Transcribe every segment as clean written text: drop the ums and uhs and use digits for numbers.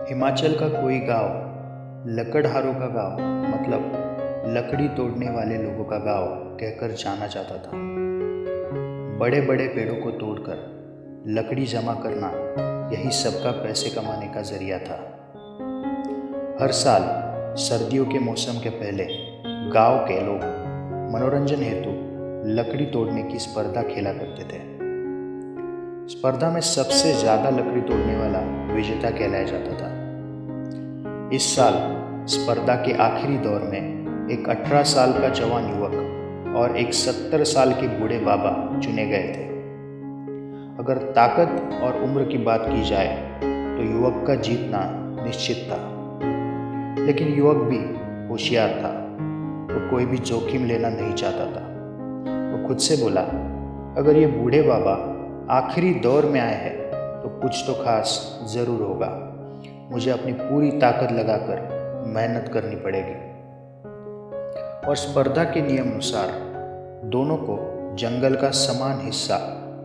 हिमाचल का कोई गांव लकड़हारों का गांव मतलब लकड़ी तोड़ने वाले लोगों का गांव कहकर जाना जाता था। बड़े बड़े पेड़ों को तोड़कर लकड़ी जमा करना यही सबका पैसे कमाने का जरिया था। हर साल सर्दियों के मौसम के पहले गांव के लोग मनोरंजन हेतु लकड़ी तोड़ने की स्पर्धा खेला करते थे। स्पर्धा में सबसे ज्यादा लकड़ी तोड़ने वाला विजेता कहलाया जाता था। इस साल स्पर्धा के आखिरी दौर में एक 18 साल का जवान युवक और एक 70 साल के बूढ़े बाबा चुने गए थे। अगर ताकत और उम्र की बात की जाए तो युवक का जीतना निश्चित था, लेकिन युवक भी होशियार था। वो कोई भी जोखिम लेना नहीं चाहता था। वो खुद से बोला, अगर ये बूढ़े बाबा आखिरी दौर में आए हैं तो कुछ तो खास जरूर होगा। मुझे अपनी पूरी ताकत लगाकर मेहनत करनी पड़ेगी। और स्पर्धा के नियम अनुसार दोनों को जंगल का समान हिस्सा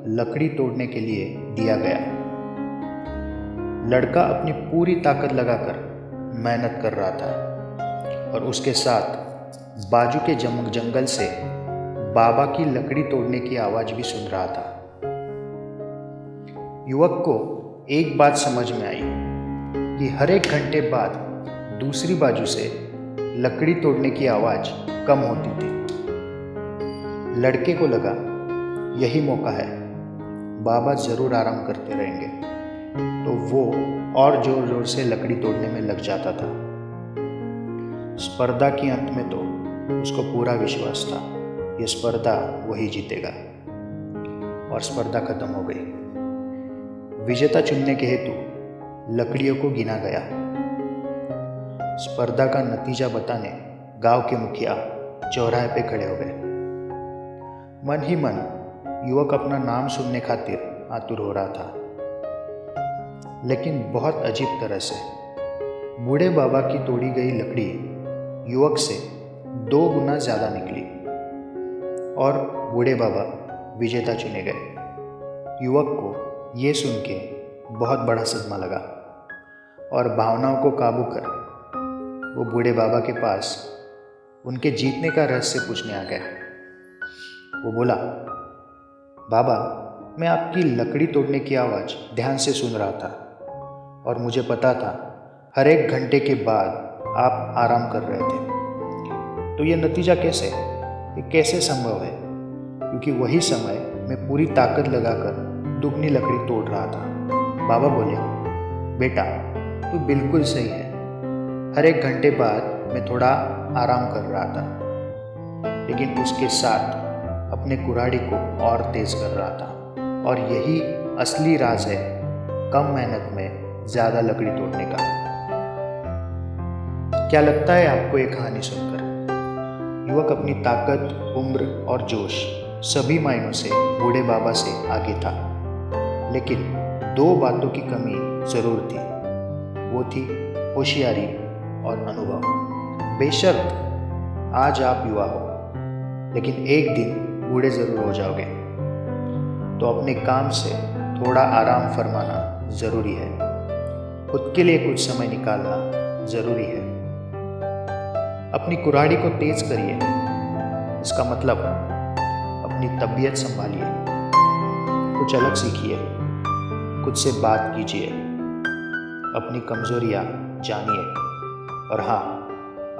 लकड़ी तोड़ने के लिए दिया गया। लड़का अपनी पूरी ताकत लगाकर मेहनत कर रहा था और उसके साथ बाजू के जंगल से बाबा की लकड़ी तोड़ने की आवाज भी सुन रहा था। युवक को एक बात समझ में आई कि हर एक घंटे बाद दूसरी बाजू से लकड़ी तोड़ने की आवाज कम होती थी। लड़के को लगा यही मौका है, बाबा जरूर आराम करते रहेंगे। तो वो और जोर जोर से लकड़ी तोड़ने में लग जाता था। स्पर्धा के अंत में तो उसको पूरा विश्वास था ये स्पर्धा वही जीतेगा। और स्पर्धा खत्म हो गई। विजेता चुनने के हेतु लकड़ियों को गिना गया। स्पर्धा का नतीजा बताने गांव के मुखिया चौराहे पे खड़े हो गए। मन ही मन युवक अपना नाम सुनने खातिर आतुर हो रहा था, लेकिन बहुत अजीब तरह से बूढ़े बाबा की तोड़ी गई लकड़ी युवक से 2 गुना ज्यादा निकली और बूढ़े बाबा विजेता चुने गए। युवक को ये सुन के बहुत बड़ा सदमा लगा और भावनाओं को काबू कर वो बूढ़े बाबा के पास उनके जीतने का रहस्य पूछने आ गया। वो बोला, बाबा, मैं आपकी लकड़ी तोड़ने की आवाज़ ध्यान से सुन रहा था और मुझे पता था हर एक घंटे के बाद आप आराम कर रहे थे। तो ये नतीजा कैसे, ये कैसे संभव है? क्योंकि वही समय मैं पूरी ताकत लगाकर दुगनी लकड़ी तोड़ रहा था। बाबा बोले, बेटा, तू बिल्कुल सही है। हर एक घंटे बाद मैं थोड़ा आराम कर रहा था, लेकिन उसके साथ अपने कुल्हाड़ी को और तेज कर रहा था। और यही असली राज है कम मेहनत में ज्यादा लकड़ी तोड़ने का। क्या लगता है आपको ये कहानी सुनकर? युवक अपनी ताकत, उम्र और जोश सभी मायनों से बूढ़े बाबा से आगे था, लेकिन 2 बातों की कमी जरूर थी। वो थी होशियारी और अनुभव। बेशर्त आज आप युवा हो, लेकिन एक दिन बूढ़े जरूर हो जाओगे। तो अपने काम से थोड़ा आराम फरमाना जरूरी है। खुद के लिए कुछ समय निकालना जरूरी है। अपनी कुल्हाड़ी को तेज करिए। इसका मतलब अपनी तबीयत संभालिए, कुछ अलग सीखिए, खुद से बात कीजिए, अपनी कमजोरियां जानिए और हाँ,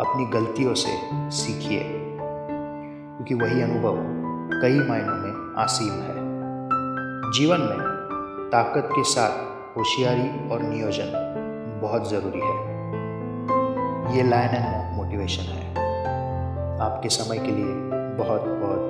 अपनी गलतियों से सीखिए, क्योंकि वही अनुभव कई मायनों में असीम है। जीवन में ताकत के साथ होशियारी और नियोजन बहुत जरूरी है। ये लायन एंड मोटिवेशन है। आपके समय के लिए बहुत बहुत